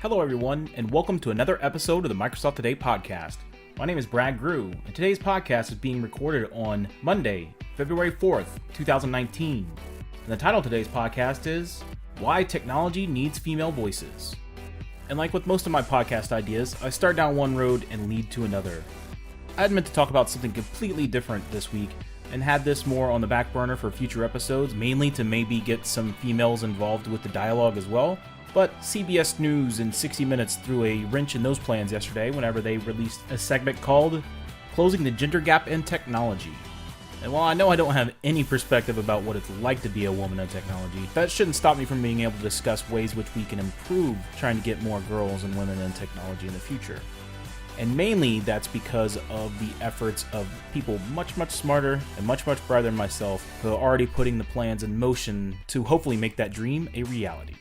Hello everyone, and welcome to another episode of the Microsoft Today podcast. My name is Brad Grew, and today's podcast is being recorded on Monday, February 4th, 2019. And the title of today's podcast is, Why Technology Needs Female Voices. And like with most of my podcast ideas, I start down one road and lead to another. I had meant to talk about something completely different this week, and had this more on the back burner for future episodes, mainly to maybe get some females involved with the dialogue as well. But CBS News and 60 Minutes threw a wrench in those plans yesterday whenever they released a segment called Closing the Gender Gap in Technology. And while I know I don't have any perspective about what it's like to be a woman in technology, that shouldn't stop me from being able to discuss ways which we can improve trying to get more girls and women in technology in the future. And mainly that's because of the efforts of people much smarter and much brighter than myself who are already putting the plans in motion to hopefully make that dream a reality.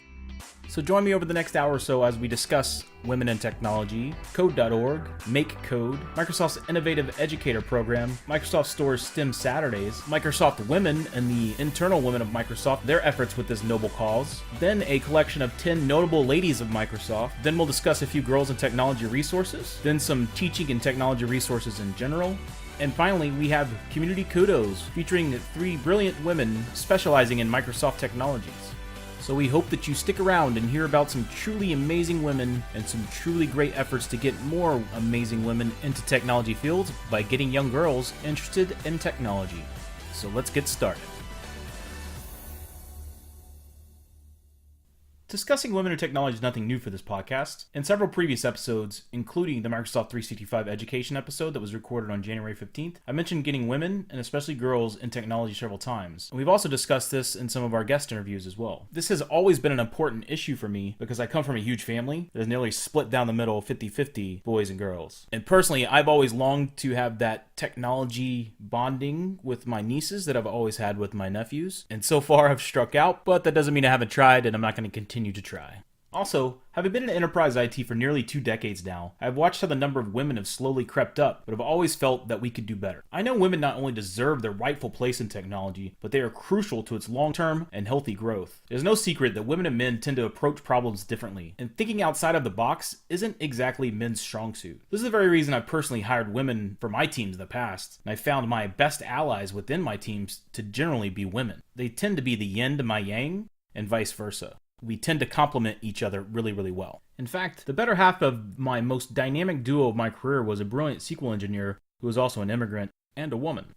So join me over the next hour or so as we discuss women in technology, code.org, Make Code, Microsoft's Innovative Educator Program, Microsoft Store's STEM Saturdays, Microsoft Women and the internal women of Microsoft, their efforts with this noble cause, then a collection of 10 notable ladies of Microsoft, then we'll discuss a few girls in technology resources, then some teaching and technology resources in general, and finally, we have Community Kudos, featuring 3 brilliant women specializing in Microsoft technologies. So we hope that you stick around and hear about some truly amazing women and some truly great efforts to get more amazing women into technology fields by getting young girls interested in technology. So let's get started. Discussing women in technology is nothing new for this podcast. In several previous episodes, including the Microsoft 365 education episode that was recorded on January 15th, I mentioned getting women, and especially girls, in technology several times. And we've also discussed this in some of our guest interviews as well. This has always been an important issue for me because I come from a huge family that is nearly split down the middle 50-50 boys and girls. And personally, I've always longed to have that technology bonding with my nieces that I've always had with my nephews. And so far I've struck out, but that doesn't mean I haven't tried, and I'm not going to continue to try. Also, having been in enterprise IT for nearly 2 decades now, I've watched how the number of women have slowly crept up, but have always felt that we could do better. I know women not only deserve their rightful place in technology, but they are crucial to its long-term and healthy growth. There's no secret that women and men tend to approach problems differently, and thinking outside of the box isn't exactly men's strong suit. This is the very reason I've personally hired women for my teams in the past, and I found my best allies within my teams to generally be women. They tend to be the yin to my yang, and vice versa. We tend to complement each other really well. In fact, the better half of my most dynamic duo of my career was a brilliant SQL engineer who was also an immigrant and a woman.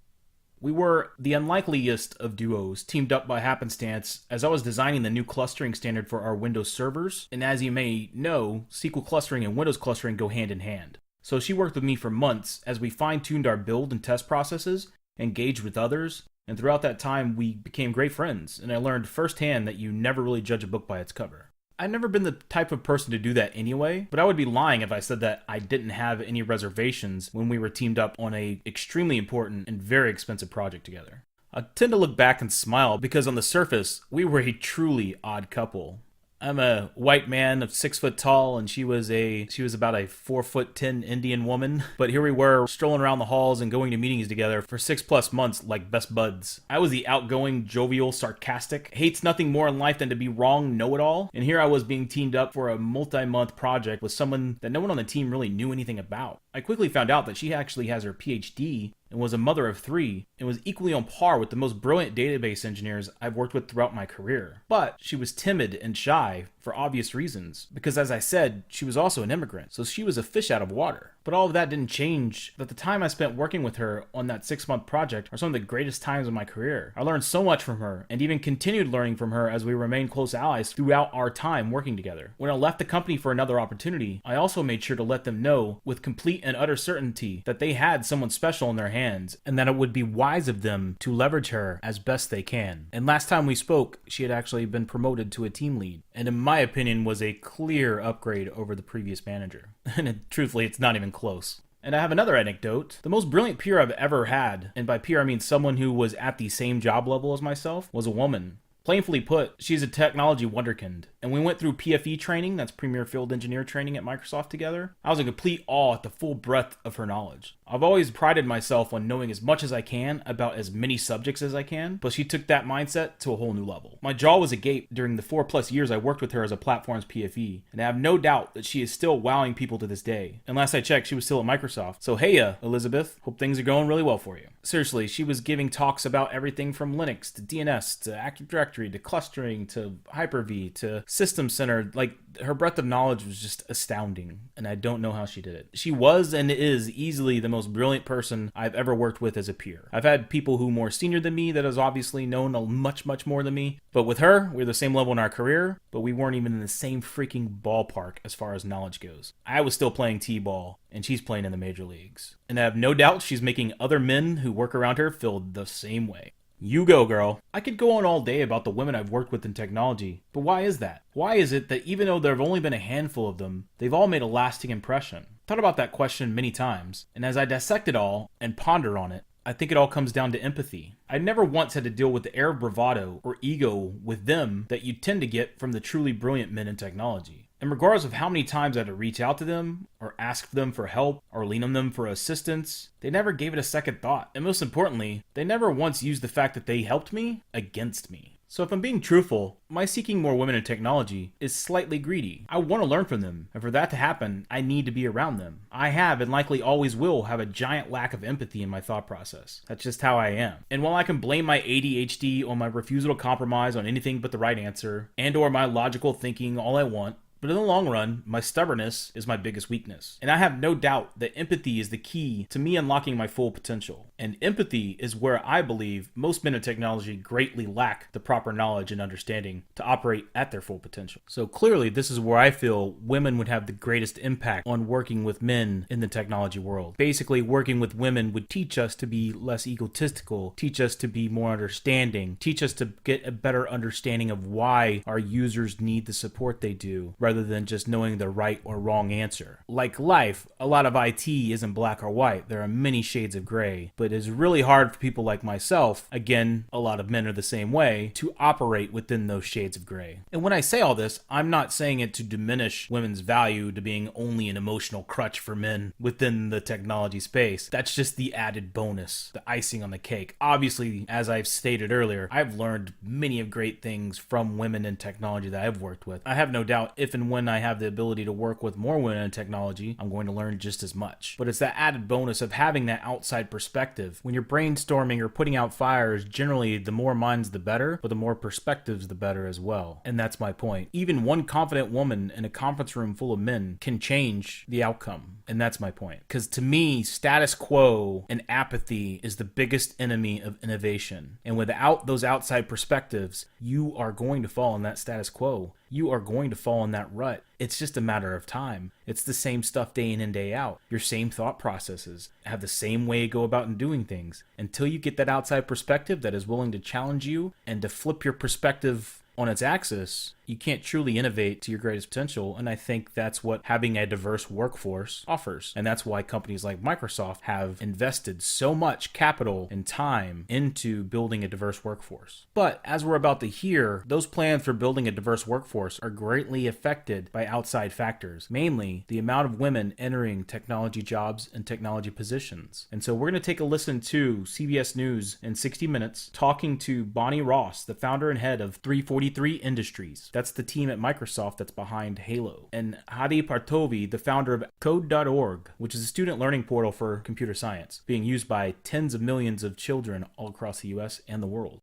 We were the unlikeliest of duos, teamed up by happenstance as I was designing the new clustering standard for our Windows servers, and as you may know, SQL clustering and Windows clustering go hand in hand. So she worked with me for months as we fine-tuned our build and test processes, engaged with others, and throughout that time, we became great friends, and I learned firsthand that you never really judge a book by its cover. I've never been the type of person to do that anyway, but I would be lying if I said that I didn't have any reservations when we were teamed up on an extremely important and very expensive project together. I tend to look back and smile because on the surface, we were a truly odd couple. I'm a white man of 6 foot tall, and she was about a 4'10" Indian woman. But here we were, strolling around the halls and going to meetings together for 6+ months like best buds. I was the outgoing, jovial, sarcastic, hates nothing more in life than to be wrong know-it-all. And here I was being teamed up for a multi-month project with someone that no one on the team really knew anything about. I quickly found out that she actually has her PhD and was a mother of 3, and was equally on par with the most brilliant database engineers I've worked with throughout my career. But she was timid and shy for obvious reasons, because as I said, she was also an immigrant, so she was a fish out of water. But all of that didn't change that the time I spent working with her on that 6-month project are some of the greatest times of my career. I learned so much from her, and even continued learning from her as we remained close allies throughout our time working together. When I left the company for another opportunity, I also made sure to let them know with complete and utter certainty that they had someone special in their hands, and that it would be wise of them to leverage her as best they can. And last time we spoke, she had actually been promoted to a team lead, and in my opinion was a clear upgrade over the previous manager. And truthfully, it's not even close. And I have another anecdote. The most brilliant peer I've ever had, and by peer I mean someone who was at the same job level as myself, was a woman. Plainly put, she's a technology wonderkind, and we went through PFE training, that's Premier Field Engineer training at Microsoft together. I was in complete awe at the full breadth of her knowledge. I've always prided myself on knowing as much as I can about as many subjects as I can, but she took that mindset to a whole new level. My jaw was agape during the 4+ years I worked with her as a platform's PFE, and I have no doubt that she is still wowing people to this day. And last I checked, she was still at Microsoft. So hey Elizabeth, hope things are going really well for you. Seriously, she was giving talks about everything from Linux to DNS to Active Directory to clustering to Hyper-V to System Center. Like, her breadth of knowledge was just astounding, and I don't know how she did it. She was and is easily the most brilliant person I've ever worked with as a peer. I've had people who are more senior than me that has obviously known much more than me, but with her, we're the same level in our career, but we weren't even in the same freaking ballpark as far as knowledge goes. I was still playing T-ball, and she's playing in the major leagues. And I have no doubt she's making other men who work around her feel the same way. You go, girl. I could go on all day about the women I've worked with in technology, but why is that? Why is it that even though there have only been a handful of them, they've all made a lasting impression? I've thought about that question many times, and as I dissect it all and ponder on it, I think it all comes down to empathy. I never once had to deal with the air of bravado or ego with them that you tend to get from the truly brilliant men in technology. And regardless of how many times I had to reach out to them, or ask them for help, or lean on them for assistance, they never gave it a second thought. And most importantly, they never once used the fact that they helped me against me. So if I'm being truthful, my seeking more women in technology is slightly greedy. I want to learn from them, and for that to happen, I need to be around them. I have, and likely always will, have a giant lack of empathy in my thought process. That's just how I am. And while I can blame my ADHD on my refusal to compromise on anything but the right answer, and or my logical thinking all I want, but in the long run, my stubbornness is my biggest weakness. And I have no doubt that empathy is the key to me unlocking my full potential. And empathy is where I believe most men in technology greatly lack the proper knowledge and understanding to operate at their full potential. So clearly, this is where I feel women would have the greatest impact on working with men in the technology world. Basically, working with women would teach us to be less egotistical, teach us to be more understanding, teach us to get a better understanding of why our users need the support they do, rather than just knowing the right or wrong answer. Like life, a lot of IT isn't black or white. There are many shades of gray, but it's really hard for people like myself, again, a lot of men are the same way, to operate within those shades of gray. And when I say all this, I'm not saying it to diminish women's value to being only an emotional crutch for men within the technology space. That's just the added bonus, the icing on the cake. Obviously, as I've stated earlier, I've learned many of great things from women in technology that I've worked with. I have no doubt if and when I have the ability to work with more women in technology, I'm going to learn just as much. But it's that added bonus of having that outside perspective. When you're brainstorming or putting out fires, generally the more minds the better, but the more perspectives the better as well. And that's my point. Even one confident woman in a conference room full of men can change the outcome. And that's my point. Because to me, status quo and apathy is the biggest enemy of innovation. And without those outside perspectives, you are going to fall in that status quo. You are going to fall in that rut. It's just a matter of time. It's the same stuff day in and day out. Your same thought processes have the same way you go about and doing things. Until you get that outside perspective that is willing to challenge you and to flip your perspective on its axis, you can't truly innovate to your greatest potential. And I think that's what having a diverse workforce offers. And that's why companies like Microsoft have invested so much capital and time into building a diverse workforce. But as we're about to hear, those plans for building a diverse workforce are greatly affected by outside factors, mainly the amount of women entering technology jobs and technology positions. And so we're going to take a listen to CBS News in 60 Minutes talking to Bonnie Ross, the founder and head of 343 Industries. That's the team at Microsoft that's behind Halo. And Hadi Partovi, the founder of Code.org, which is a student learning portal for computer science, being used by tens of millions of children all across the US and the world.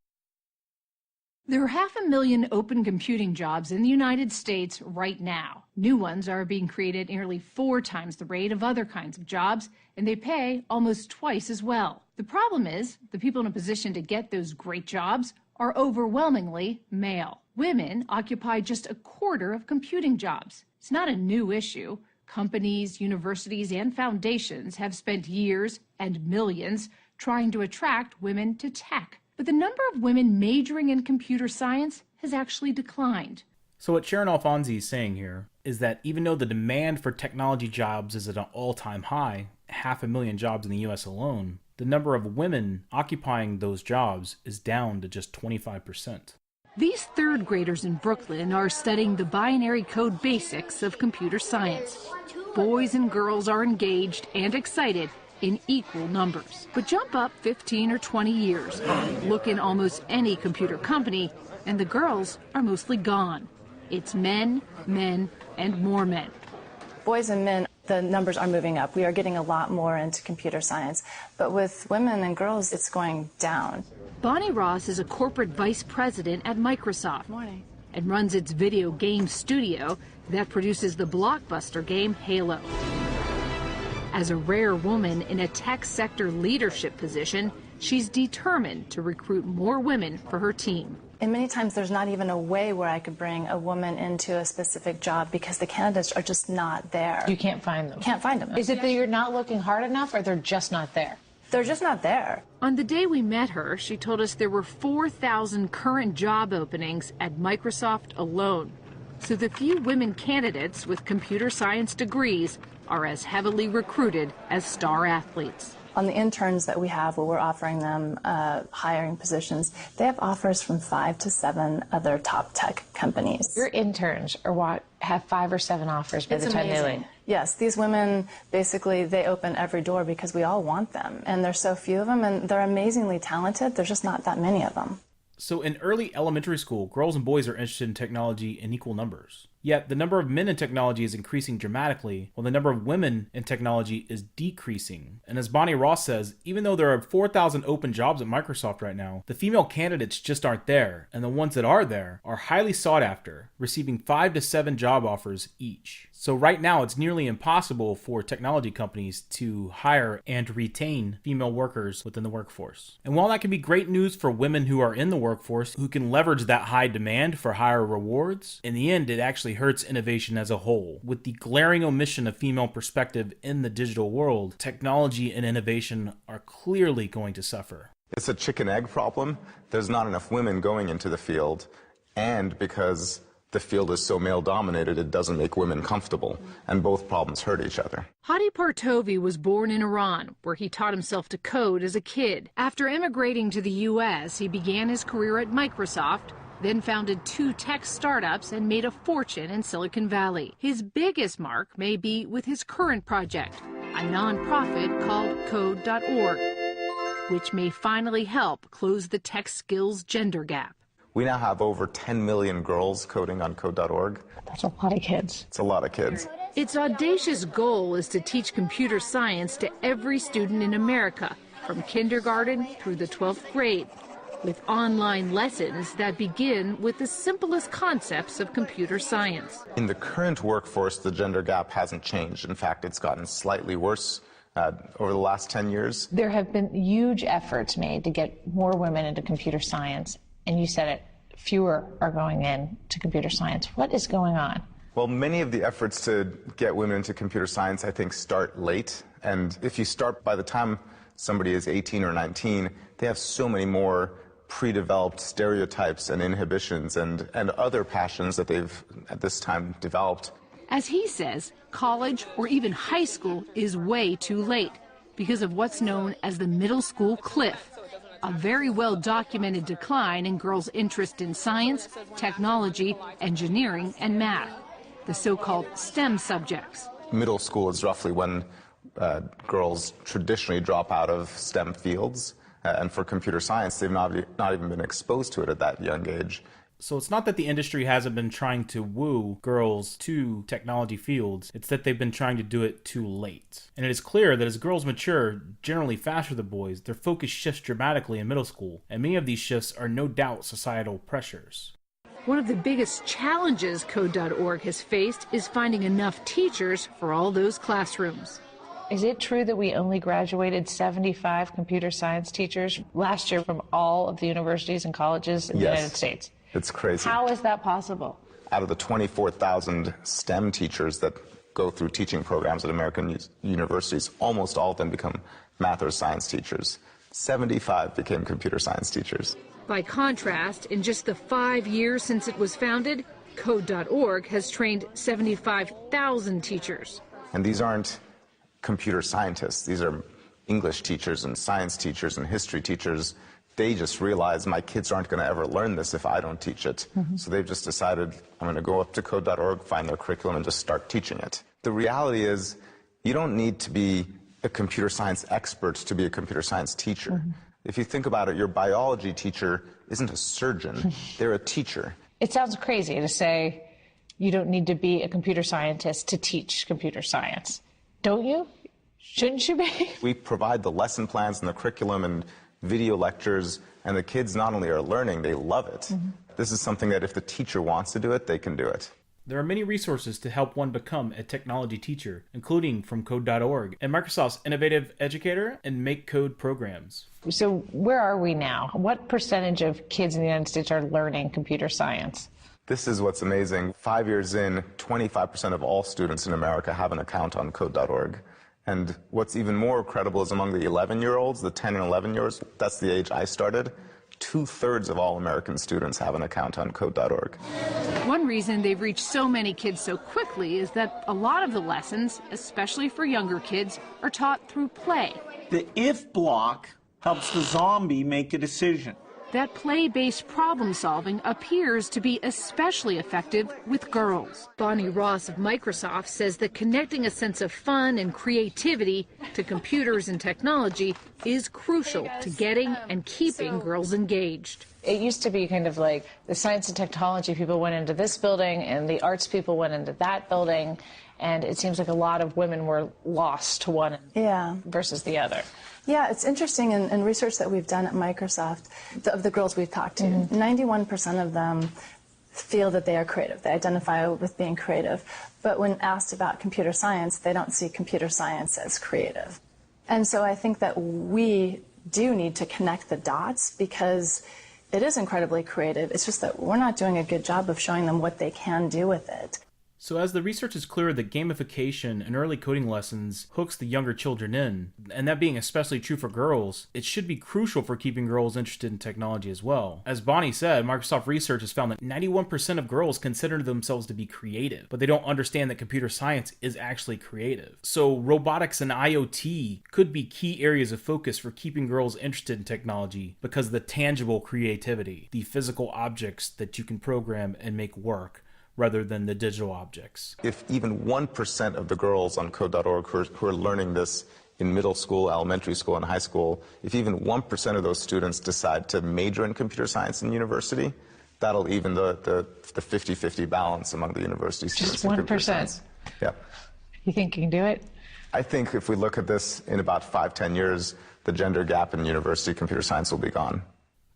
There are 500,000 open computing jobs in the United States right now. New ones are being created at nearly 4 times the rate of other kinds of jobs, and they pay almost twice as well. The problem is, the people in a position to get those great jobs are overwhelmingly male. Women occupy just a quarter of computing jobs. It's not a new issue. Companies, universities, and foundations have spent years and millions trying to attract women to tech. But the number of women majoring in computer science has actually declined. So what Sharon Alfonsi is saying here is that even though the demand for technology jobs is at an all-time high, 500,000 jobs in the US alone, the number of women occupying those jobs is down to just 25%. These third graders in Brooklyn are studying the binary code basics of computer science. Boys and girls are engaged and excited in equal numbers. But jump up 15 or 20 years, look in almost any computer company, and the girls are mostly gone. It's men, men, and more men. Boys and men, the numbers are moving up. We are getting a lot more into computer science. But with women and girls, it's going down. Bonnie Ross is a corporate vice president at Microsoft. Morning. And runs its video game studio that produces the blockbuster game Halo. As a rare woman in a tech sector leadership position, she's determined to recruit more women for her team. And many times there's not even a way where I could bring a woman into a specific job because the candidates are just not there. You can't find them. Can't find them. Is it that you're not looking hard enough or they're just not there? They're just not there. On the day we met her, she told us there were 4,000 current job openings at Microsoft alone. So the few women candidates with computer science degrees are as heavily recruited as star athletes. On the interns that we have where we're offering them hiring positions, they have offers from 5 to 7 other top tech companies. Your interns are what have 5 or 7 offers by the time they leave. Yes, these women, basically, they open every door because we all want them. And there's so few of them, and they're amazingly talented. There's just not that many of them. So in early elementary school, girls and boys are interested in technology in equal numbers. Yet the number of men in technology is increasing dramatically, while the number of women in technology is decreasing. And as Bonnie Ross says, even though there are 4,000 open jobs at Microsoft right now, the female candidates just aren't there, and the ones that are there are highly sought after, receiving 5 to 7 job offers each. So right now, it's nearly impossible for technology companies to hire and retain female workers within the workforce. And while that can be great news for women who are in the workforce, who can leverage that high demand for higher rewards, in the end, it actually hurts innovation as a whole. With the glaring omission of female perspective in the digital world, technology and innovation are clearly going to suffer. It's a chicken-egg problem. There's not enough women going into the field, and because the field is so male-dominated, it doesn't make women comfortable, and both problems hurt each other. Hadi Partovi was born in Iran, where he taught himself to code as a kid. After immigrating to the U.S., he began his career at Microsoft, then founded 2 tech startups and made a fortune in Silicon Valley. His biggest mark may be with his current project, a nonprofit called Code.org, which may finally help close the tech skills gender gap. We now have over 10 million girls coding on Code.org. That's a lot of kids. It's a lot of kids. Its audacious goal is to teach computer science to every student in America, from kindergarten through the 12th grade, with online lessons that begin with the simplest concepts of computer science. In the current workforce, the gender gap hasn't changed. In fact, it's gotten slightly worse over the last 10 years. There have been huge efforts made to get more women into computer science, and you said it, fewer are going in to computer science. What is going on? Well, many of the efforts to get women into computer science, I think, start late. And if you start by the time somebody is 18 or 19, they have so many more pre-developed stereotypes and inhibitions and other passions that they've at this time developed. As he says, college or even high school is way too late because of what's known as the middle school cliff, a very well-documented decline in girls' interest in science, technology, engineering, and math, the so-called STEM subjects. Middle school is roughly when girls traditionally drop out of STEM fields, and for computer science, they've not even been exposed to it at that young age. So it's not that the industry hasn't been trying to woo girls to technology fields, it's that they've been trying to do it too late. And it is clear that as girls mature, generally faster than boys, their focus shifts dramatically in middle school, and many of these shifts are no doubt societal pressures. One of the biggest challenges Code.org has faced is finding enough teachers for all those classrooms. Is it true that we only graduated 75 computer science teachers last year from all of the universities and colleges in the United States? It's crazy. How is that possible? Out of the 24,000 STEM teachers that go through teaching programs at American universities, almost all of them become math or science teachers. 75 became computer science teachers. By contrast, in just the 5 years since it was founded, Code.org has trained 75,000 teachers. And these aren't computer scientists. These are English teachers and science teachers and history teachers, they just realize my kids aren't going to ever learn this if I don't teach it. So they've just decided, I'm going to go up to code.org, find their curriculum, and just start teaching it. The reality is, you don't need to be a computer science expert to be a computer science teacher. If you think about it, your biology teacher isn't a surgeon, they're a teacher. It sounds crazy to say you don't need to be a computer scientist to teach computer science. Don't you? Shouldn't you be? We provide the lesson plans and the curriculum and video lectures, and the kids not only are learning, they love it. This is something that if the teacher wants to do it, they can do it. There are many resources to help one become a technology teacher, including from code.org and Microsoft's Innovative Educator and Make Code programs. So where are we now? What percentage of kids in the United States are learning computer science? This is what's amazing. 5 years in, 25% of all students in America have an account on code.org. And what's even more incredible is among the 11-year-olds, the 10 and 11-year-olds, that's the age I started, 2/3 of all American students have an account on code.org. One reason they've reached so many kids so quickly is that a lot of the lessons, especially for younger kids, are taught through play. The if block helps the zombie make a decision. That play-based problem solving appears to be especially effective with girls. Bonnie Ross of Microsoft says that connecting a sense of fun and creativity to computers and technology is crucial to getting and keeping girls engaged. It used to be kind of like the science and technology people went into this building and the arts people went into that building, and it seems like a lot of women were lost to one versus the other. Yeah, it's interesting in research that we've done at Microsoft, of the girls we've talked to, 91% of them feel that they are creative. They identify with being creative. But when asked about computer science, they don't see computer science as creative. And so I think that we do need to connect the dots because it is incredibly creative. It's just that we're not doing a good job of showing them what they can do with it. So as the research is clear that gamification and early coding lessons hooks the younger children in, and that being especially true for girls, it should be crucial for keeping girls interested in technology as well. As Bonnie said, Microsoft research has found that 91% of girls consider themselves to be creative, but they don't understand that computer science is actually creative. So robotics and IoT could be key areas of focus for keeping girls interested in technology because of the tangible creativity, the physical objects that you can program and make work, rather than the digital objects. If even 1% of the girls on code.org who are learning this in middle school, elementary school, and high school, if even 1% of those students decide to major in computer science in university, that'll even the 50-50 balance among the university students. Just 1%? Yeah. You think you can do it? I think if we look at this in about 5-10 years, the gender gap in university computer science will be gone.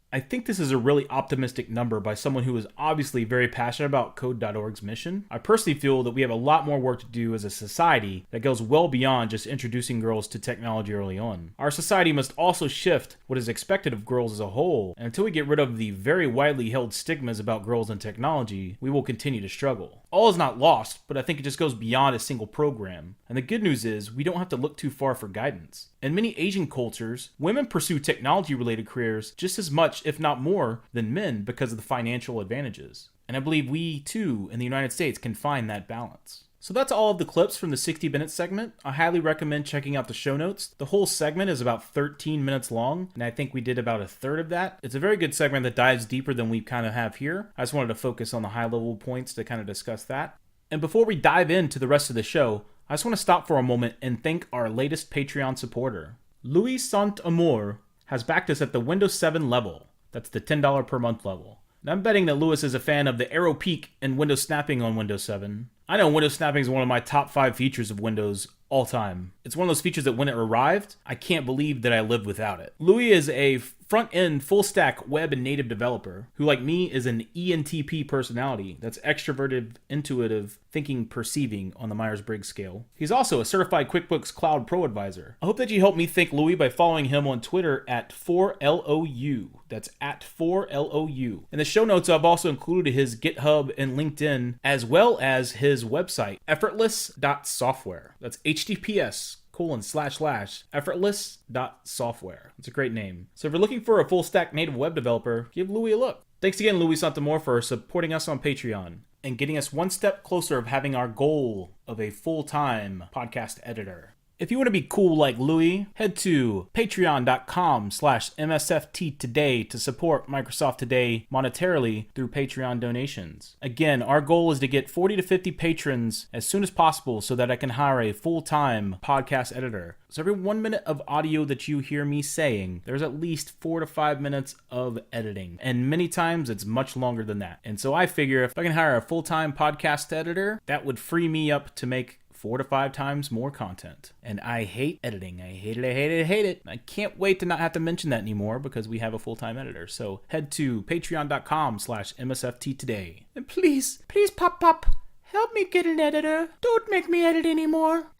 I think this is a really optimistic number by someone who is obviously very passionate about code.org's mission. I personally feel that we have a lot more work to do as a society that goes well beyond just introducing girls to technology early on. Our society must also shift what is expected of girls as a whole, and until we get rid of the very widely held stigmas about girls and technology, we will continue to struggle. All is not lost, but I think it just goes beyond a single program. And the good news is, we don't have to look too far for guidance. In many Asian cultures, women pursue technology-related careers just as much, if not more, than men because of the financial advantages. And I believe we, too, in the United States can find that balance. So that's all of the clips from the 60 Minutes segment. I highly recommend checking out the show notes. The whole segment is about 13 minutes long, and I think we did about a third of that. It's a very good segment that dives deeper than we kind of have here. I just wanted to focus on the high-level points to kind of discuss that. And before we dive into the rest of the show, I just want to stop for a moment and thank our latest Patreon supporter. Louis Saint-Amour has backed us at the Windows 7 level. That's the $10 per month level. And I'm betting that Louis is a fan of the arrow peak and window snapping on Windows 7. I know window snapping is one of my top 5 features of Windows all time. It's one of those features that when it arrived, I can't believe that I lived without it. Louis is a front-end, full-stack web and native developer who, like me, is an ENTP personality that's extroverted, intuitive, thinking, perceiving on the Myers-Briggs scale. He's also a certified QuickBooks Cloud Pro advisor. I hope that you help me thank Louis by following him on Twitter at 4LOU. That's at 4LOU. In the show notes, I've also included his GitHub and LinkedIn, as well as his website, effortless.software. That's https://effortless.software. It's a great name. So if you're looking for a full stack native web developer, give Louis a look. Thanks again, Louis Saint-Amour, for supporting us on Patreon and getting us one step closer of having our goal of a full-time podcast editor. If you want to be cool like Louis, head to patreon.com/MSFT Today to support Microsoft Today monetarily through Patreon donations. Again, our goal is to get 40 to 50 patrons as soon as possible so that I can hire a full-time podcast editor. So every 1 minute of audio that you hear me saying, there's at least 4 to 5 minutes of editing. And many times it's much longer than that. And so I figure if I can hire a full-time podcast editor, that would free me up to make 4 to 5 times more content. And I hate editing. I hate it. I can't wait to not have to mention that anymore because we have a full-time editor. So head to patreon.com/MSFT Today. And please, Pop, help me get an editor. Don't make me edit anymore.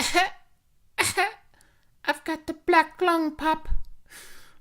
I've got the black lung, Pop.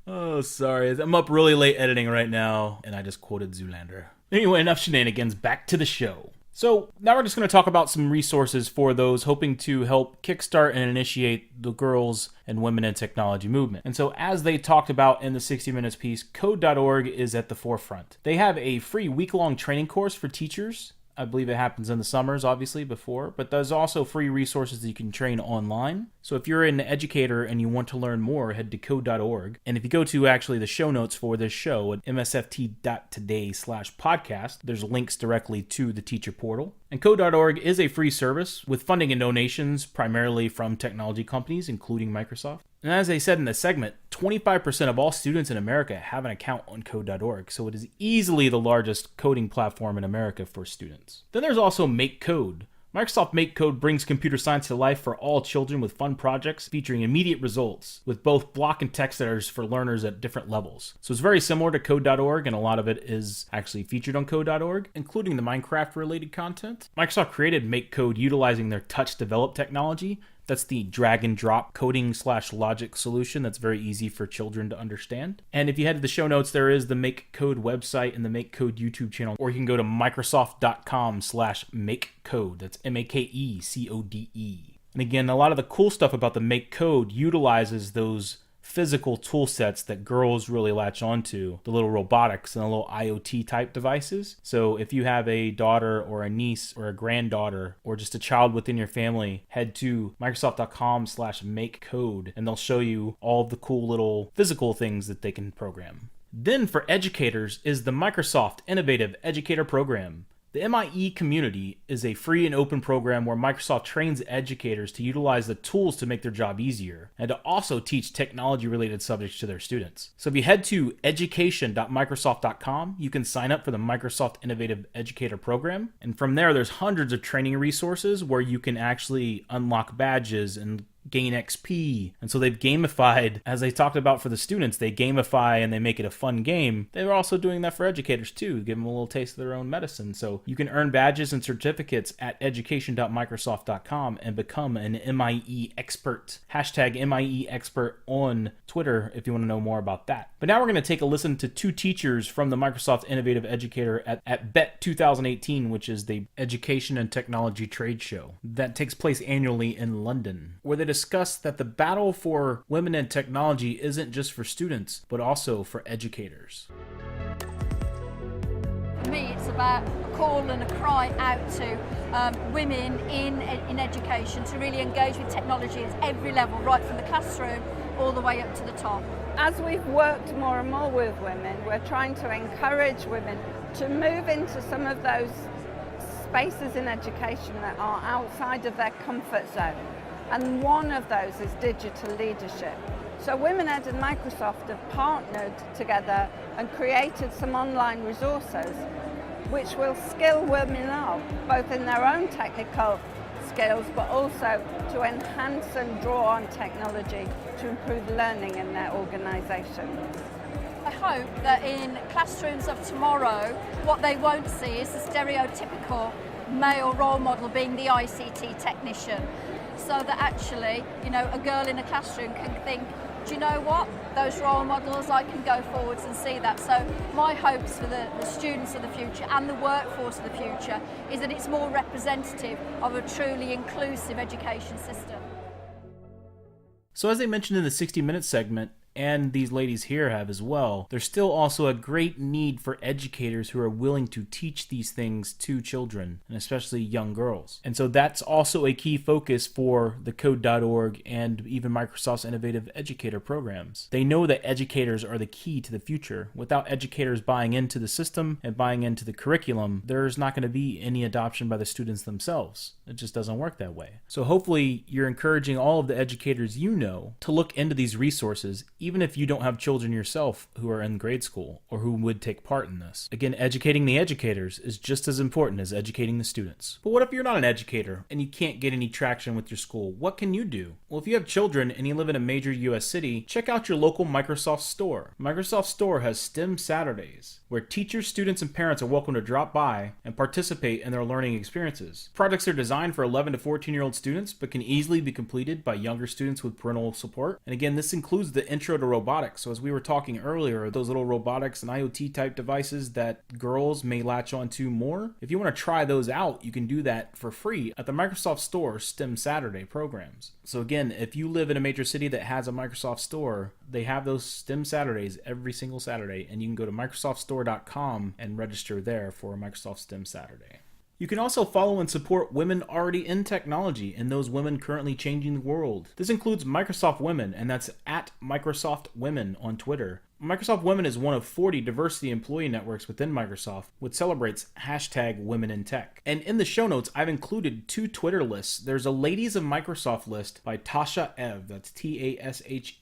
Oh, sorry. I'm up really late editing right now, and I just quoted Zoolander. Anyway, enough shenanigans. Back to the show. So now we're just going to talk about some resources for those hoping to help kickstart and initiate the girls and women in technology movement. And so as they talked about in the 60 Minutes piece, code.org is at the forefront. They have a free week-long training course for teachers. I believe it happens in the summers, obviously, before, but there's also free resources that you can train online. So if you're an educator and you want to learn more, head to code.org. And if you go to actually the show notes for this show at msft.today/podcast, there's links directly to the teacher portal. And code.org is a free service with funding and donations primarily from technology companies, including Microsoft. And as I said in the segment, 25% of all students in America have an account on code.org, so it is easily the largest coding platform in America for students. Then there's also Make Code. Microsoft Make Code brings computer science to life for all children with fun projects featuring immediate results with both block and text editors for learners at different levels. So it's very similar to code.org, and a lot of it is actually featured on code.org, including the Minecraft related content. Microsoft created Make Code utilizing their touch develop technology. That's the drag and drop coding/logic solution that's very easy for children to understand. And if you head to the show notes, there is the Make Code website and the Make Code YouTube channel, or you can go to microsoft.com/makecode. That's MAKECODE. And again, a lot of the cool stuff about the Make Code utilizes those physical tool sets that girls really latch onto, the little robotics and the little IoT type devices. So if you have a daughter or a niece or a granddaughter or just a child within your family, head to microsoft.com/makecode and they'll show you all of the cool little physical things that they can program. Then for educators is the Microsoft Innovative Educator Program. The MIE community is a free and open program where Microsoft trains educators to utilize the tools to make their job easier and to also teach technology-related subjects to their students. So if you head to education.microsoft.com, you can sign up for the Microsoft Innovative Educator Program. And from there, there's hundreds of training resources where you can actually unlock badges and gain XP. And so they've gamified, as they talked about for the students, they gamify and they make it a fun game. They're also doing that for educators too, give them a little taste of their own medicine. So you can earn badges and certificates at education.microsoft.com and become an MIE expert. Hashtag MIE expert on Twitter if you want to know more about that. But now we're going to take a listen to two teachers from the Microsoft Innovative Educator at BET 2018, which is the Education and Technology Trade Show that takes place annually in London, where they discuss that the battle for women in technology isn't just for students, but also for educators. For me, it's about a call and a cry out to women in education to really engage with technology at every level, right from the classroom all the way up to the top. As we've worked more and more with women, we're trying to encourage women to move into some of those spaces in education that are outside of their comfort zone. And one of those is digital leadership. So Women Ed and Microsoft have partnered together and created some online resources which will skill women up, both in their own technical skills, but also to enhance and draw on technology to improve learning in their organisation. I hope that in classrooms of tomorrow, what they won't see is the stereotypical male role model being the ICT technician. So that actually, a girl in a classroom can think, do you know what? Those role models, I can go forwards and see that. So my hopes for the students of the future and the workforce of the future is that it's more representative of a truly inclusive education system. So as they mentioned in the 60 Minutes segment, and these ladies here have as well, there's still also a great need for educators who are willing to teach these things to children, and especially young girls. And so that's also a key focus for the Code.org and even Microsoft's innovative educator programs. They know that educators are the key to the future. Without educators buying into the system and buying into the curriculum, there's not going to be any adoption by the students themselves. It just doesn't work that way. So hopefully you're encouraging all of the educators you know to look into these resources, even if you don't have children yourself who are in grade school or who would take part in this. Again, educating the educators is just as important as educating the students. But what if you're not an educator and you can't get any traction with your school? What can you do? Well, if you have children and you live in a major US city, check out your local Microsoft store. Microsoft Store has STEM Saturdays, where teachers, students, and parents are welcome to drop by and participate in their learning experiences. Projects are designed for 11 to 14-year-old students, but can easily be completed by younger students with parental support. And again, this includes the intro to robotics. So as we were talking earlier, those little robotics and IoT type devices that girls may latch onto more. If you want to try those out, you can do that for free at the Microsoft Store STEM Saturday programs. So again, if you live in a major city that has a Microsoft Store, they have those STEM Saturdays every single Saturday, and you can go to microsoftstore.com and register there for a Microsoft STEM Saturday. You can also follow and support women already in technology and those women currently changing the world. This includes Microsoft Women, and that's at Microsoft Women on Twitter. Microsoft Women is one of 40 diversity employee networks within Microsoft, which celebrates #WomenInTech. And in the show notes, I've included 2 Twitter lists. There's a Ladies of Microsoft list by Tasha Ev, that's TASHASEV,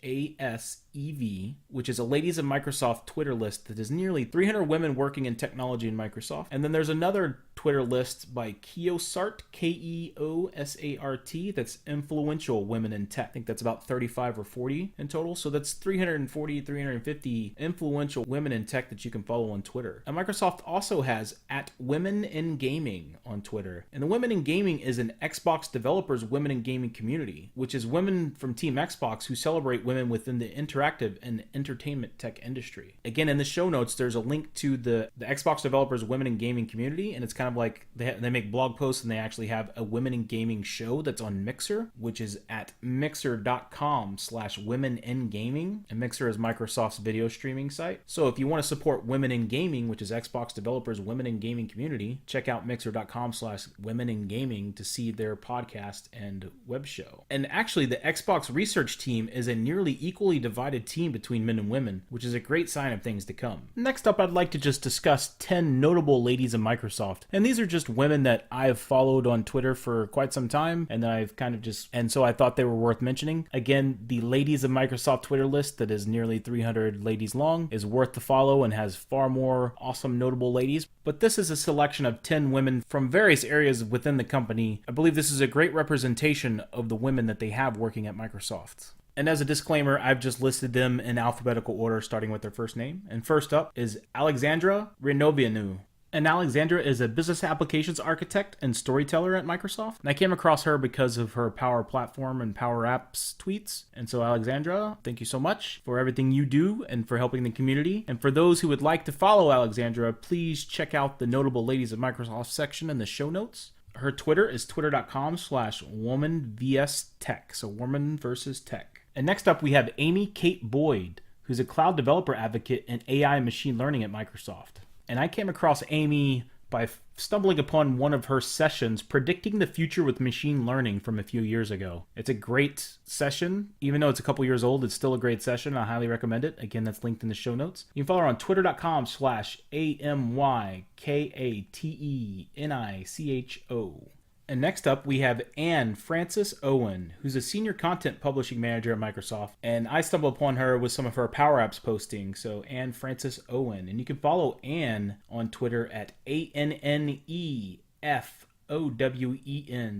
which is a Ladies of Microsoft Twitter list that is nearly 300 women working in technology in Microsoft. And then there's another Twitter list by Keosart, Keosart, that's Influential Women in Tech. I think that's about 35 or 40 in total. So that's 340, 350 influential women in tech that you can follow on Twitter. And Microsoft also has at Women in Gaming on Twitter. And the Women in Gaming is an Xbox developers women in gaming community, which is women from Team Xbox who celebrate women within the interactive and entertainment tech industry. Again, in the show notes, there's a link to the Xbox developers women in gaming community, and it's kind of like they make blog posts, and they actually have a women in gaming show that's on Mixer, which is at mixer.com/womeningaming. And Mixer is Microsoft's video streaming site. So if you want to support Women in Gaming, which is Xbox developers women in gaming community, check out mixer.com/womeningaming to see their podcast and web show. And actually, the Xbox research team is a nearly equally divided team between men and women, which is a great sign of things to come. Next up, I'd like to just discuss 10 notable ladies of Microsoft. And these are just women that I've followed on Twitter for quite some time, and I've kind of and so I thought they were worth mentioning. Again, the Ladies of Microsoft Twitter list that is nearly 300 ladies long is worth the follow and has far more awesome notable ladies. But this is a selection of 10 women from various areas within the company. I believe this is a great representation of the women that they have working at Microsoft. And as a disclaimer, I've just listed them in alphabetical order, starting with their first name. And first up is Alexandra Renovianu. And Alexandra is a business applications architect and storyteller at Microsoft. And I came across her because of her Power Platform and Power Apps tweets. And so Alexandra, thank you so much for everything you do and for helping the community. And for those who would like to follow Alexandra, please check out the Notable Ladies of Microsoft section in the show notes. Her Twitter is twitter.com/womanvstech. So woman versus tech. And next up, we have Amy Kate Boyd, who's a cloud developer advocate in AI and machine learning at Microsoft. And I came across Amy by stumbling upon one of her sessions predicting the future with machine learning from a few years ago. It's a great session. Even though it's a couple years old, it's still a great session. I highly recommend it. Again, that's linked in the show notes. You can follow her on twitter.com/AMYKATENICHO. And next up, we have Anne Frances Owen, who's a senior content publishing manager at Microsoft. And I stumbled upon her with some of her Power Apps posting. So Anne Frances Owen. And you can follow Anne on Twitter at ANNEFOWEN.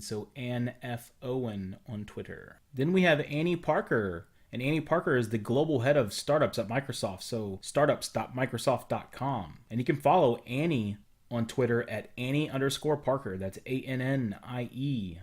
So Anne F. Owen on Twitter. Then we have Annie Parker. And Annie Parker is the global head of startups at Microsoft. So startups.microsoft.com. And you can follow Annie on Twitter at Annie_Parker. That's ANNIE_PARKER.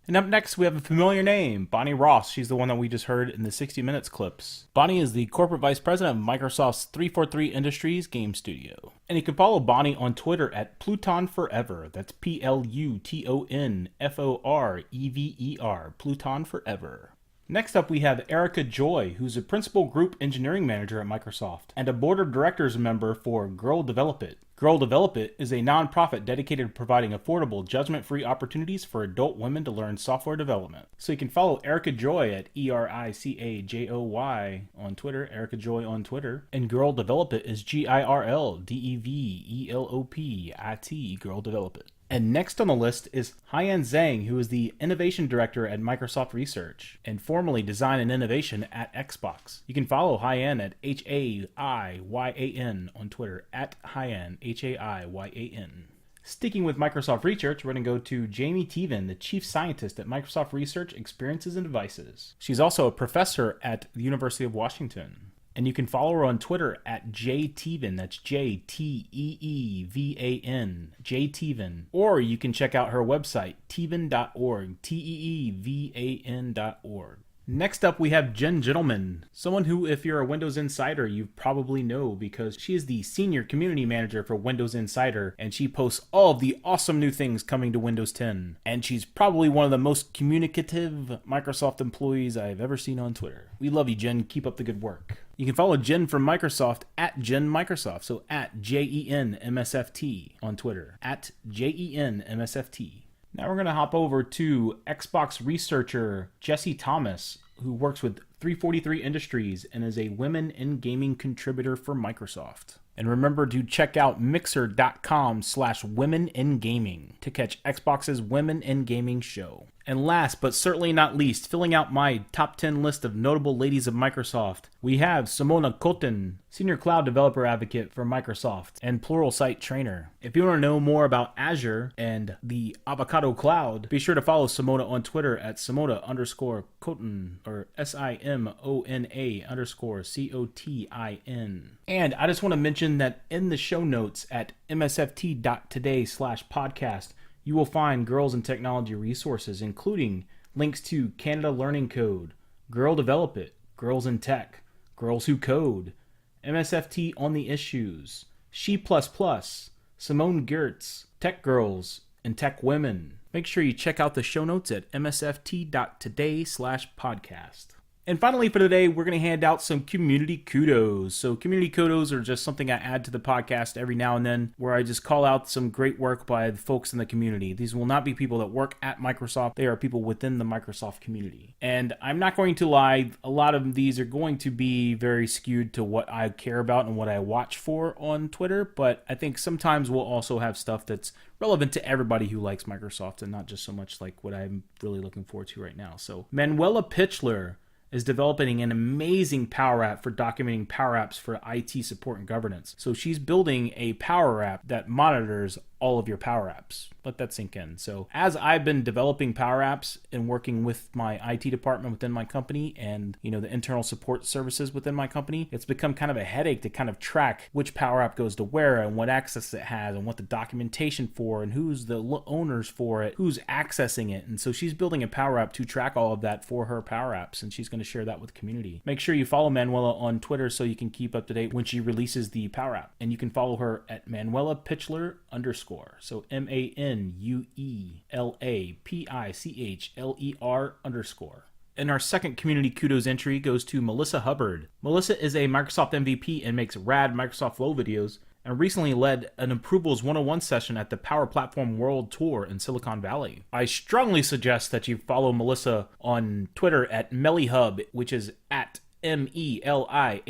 And up next, we have a familiar name, Bonnie Ross. She's the one that we just heard in the 60 Minutes clips. Bonnie is the corporate vice president of Microsoft's 343 Industries game studio. And you can follow Bonnie on Twitter at Pluton Forever. That's PLUTON FOREVER, Pluton Forever. Next up, we have Erica Joy, who's a Principal Group Engineering Manager at Microsoft and a Board of Directors member for Girl Develop It. Girl Develop It is a nonprofit dedicated to providing affordable, judgment-free opportunities for adult women to learn software development. So you can follow Erica Joy at ERICAJOY on Twitter, Erica Joy on Twitter. And Girl Develop It is GIRLDEVELOPIT, Girl Develop It. And next on the list is Haiyan Zhang, who is the Innovation Director at Microsoft Research and formerly Design and Innovation at Xbox. You can follow Haiyan at HAIYAN on Twitter, at Haiyan, HAIYAN. Sticking with Microsoft Research, we're going to go to Jamie Teven, the Chief Scientist at Microsoft Research Experiences and Devices. She's also a professor at the University of Washington. And you can follow her on Twitter at JTeven, that's JTEEVAN, JTeven. Or you can check out her website, teevan.org, TEEVAN.org. Next up, we have Jen Gentleman, someone who, if you're a Windows Insider, you probably know because she is the Senior Community Manager for Windows Insider, and she posts all of the awesome new things coming to Windows 10. And she's probably one of the most communicative Microsoft employees I've ever seen on Twitter. We love you, Jen. Keep up the good work. You can follow Jen from Microsoft at Jen Microsoft, so at JENMSFT on Twitter, at JENMSFT. Now we're going to hop over to Xbox researcher Jesse Thomas, who works with 343 Industries and is a Women in Gaming contributor for Microsoft. And remember to check out mixer.com/womeningaming to catch Xbox's Women in Gaming show. And last but certainly not least, filling out my top 10 list of notable ladies of Microsoft, we have Simona Kotten, Senior Cloud Developer Advocate for Microsoft and Pluralsight Trainer. If you want to know more about Azure and the Avocado Cloud, be sure to follow Simona on Twitter at Simona_Kotten or SIMONA_COTIN. And I just want to mention that in the show notes at msft.today/podcast, you will find Girls in Technology resources, including links to Canada Learning Code, Girl Develop It, Girls in Tech, Girls Who Code, MSFT on the Issues, She++, Simone Gertz, Tech Girls, and Tech Women. Make sure you check out the show notes at msft.today/podcast. And finally for today, we're going to hand out some community kudos. So community kudos are just something I add to the podcast every now and then, where I just call out some great work by the folks in the community. These will not be people that work at Microsoft. They are people within the Microsoft community. And I'm not going to lie, a lot of these are going to be very skewed to what I care about and what I watch for on Twitter, but I think sometimes we'll also have stuff that's relevant to everybody who likes Microsoft and not just so much like what I'm really looking forward to right now. So Manuela Pitchler is developing an amazing Power App for documenting Power Apps for IT support and governance. So she's building a Power App that monitors all of your Power Apps. Let that sink in. So as I've been developing Power Apps and working with my IT department within my company and, the internal support services within my company, it's become kind of a headache to kind of track which Power App goes to where and what access it has and what the documentation for and who's the owners for it, who's accessing it. And so she's building a Power App to track all of that for her Power Apps, and she's going to share that with the community. Make sure you follow Manuela on Twitter so you can keep up to date when she releases the Power App. And you can follow her at Manuela Pitchler_. So MANUELAPICHLER_. And our second community kudos entry goes to Melissa Hubbard. Melissa is a Microsoft MVP and makes rad Microsoft Flow videos, and recently led an Approvals 101 session at the Power Platform World Tour in Silicon Valley. I strongly suggest that you follow Melissa on Twitter at MellyHub, which is at MELIHUBB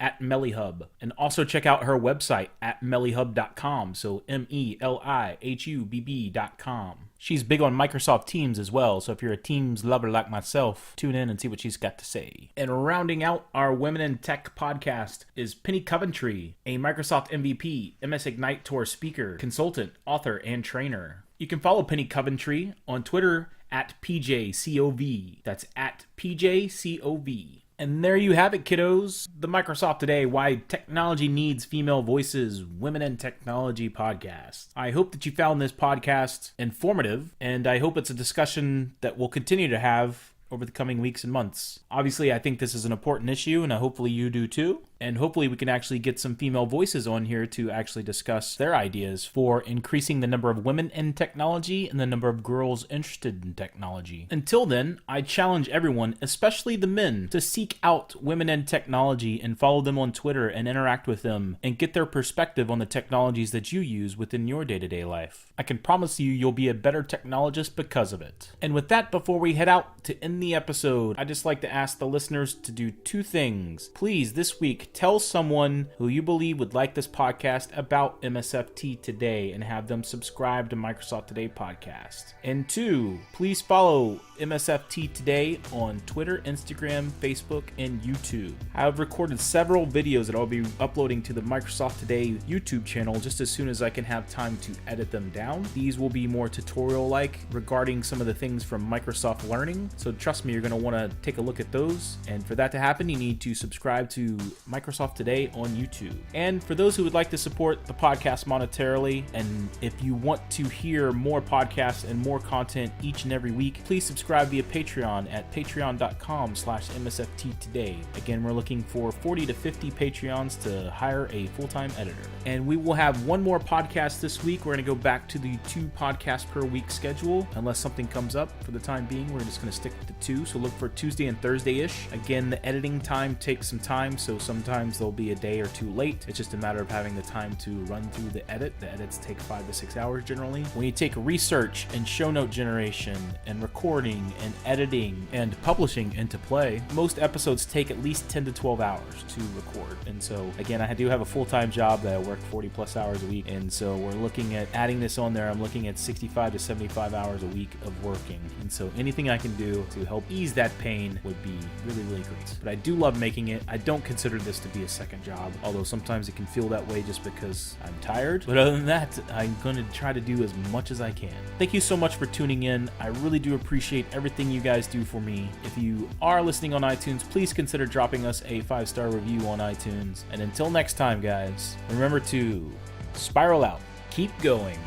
at MellyHub, and also check out her website at mellyhub.com, so MELIHUBB.com. She's big on Microsoft Teams as well, so if you're a Teams lover like myself, tune in and see what she's got to say. And rounding out our Women in Tech podcast is Penny Coventry, a Microsoft MVP, MS Ignite Tour speaker, consultant, author, and trainer. You can follow Penny Coventry on Twitter at PJCOV. That's at PJCOV. And there you have it, kiddos. The Microsoft Today, Why Technology Needs Female Voices, Women in Technology podcast. I hope that you found this podcast informative, and I hope it's a discussion that we'll continue to have over the coming weeks and months. Obviously, I think this is an important issue, and hopefully you do too. And hopefully we can actually get some female voices on here to actually discuss their ideas for increasing the number of women in technology and the number of girls interested in technology. Until then, I challenge everyone, especially the men, to seek out women in technology and follow them on Twitter and interact with them and get their perspective on the technologies that you use within your day-to-day life. I can promise you you'll be a better technologist because of it. And with that, before we head out to end the episode, I'd just like to ask the listeners to do two things. Please, this week, tell someone who you believe would like this podcast about MSFT Today and have them subscribe to Microsoft Today podcast. And two, please follow MSFT Today on Twitter, Instagram, Facebook, and YouTube. I have recorded several videos that I'll be uploading to the Microsoft Today YouTube channel just as soon as I can have time to edit them down. These will be more tutorial-like regarding some of the things from Microsoft Learning, so trust me, you're going to want to take a look at those. And for that to happen, you need to subscribe to Microsoft Today on YouTube. And for those who would like to support the podcast monetarily, and if you want to hear more podcasts and more content each and every week, please subscribe via Patreon at patreon.com/MSFT Today. Again, we're looking for 40 to 50 Patreons to hire a full-time editor. And we will have one more podcast this week. We're going to go back to the 2 podcasts per week schedule, unless something comes up. For the time being, we're just going to stick with the 2, so look for Tuesday and Thursday-ish. Again, the editing time takes some time, so sometimes there'll be a day or 2 late. It's just a matter of having the time to run through the edit. The edits take 5 to 6 hours generally. When you take research and show note generation and recording and editing and publishing into play, most episodes take at least 10 to 12 hours to record. And so again, I do have a full-time job that I work 40 plus hours a week, and so we're looking at adding this on there. I'm looking at 65 to 75 hours a week of working, and so anything I can do to help ease that pain would be really, really great. But I do love making it. I don't consider this to be a second job, although sometimes it can feel that way just because I'm tired. But other than that, I'm going to try to do as much as I can. Thank you so much for tuning in. I really do appreciate everything you guys do for me. If you are listening on iTunes, please consider dropping us a 5-star review on iTunes. And until next time, guys, remember to spiral out. Keep going.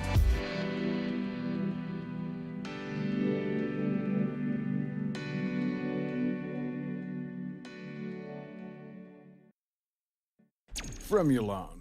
From Milan,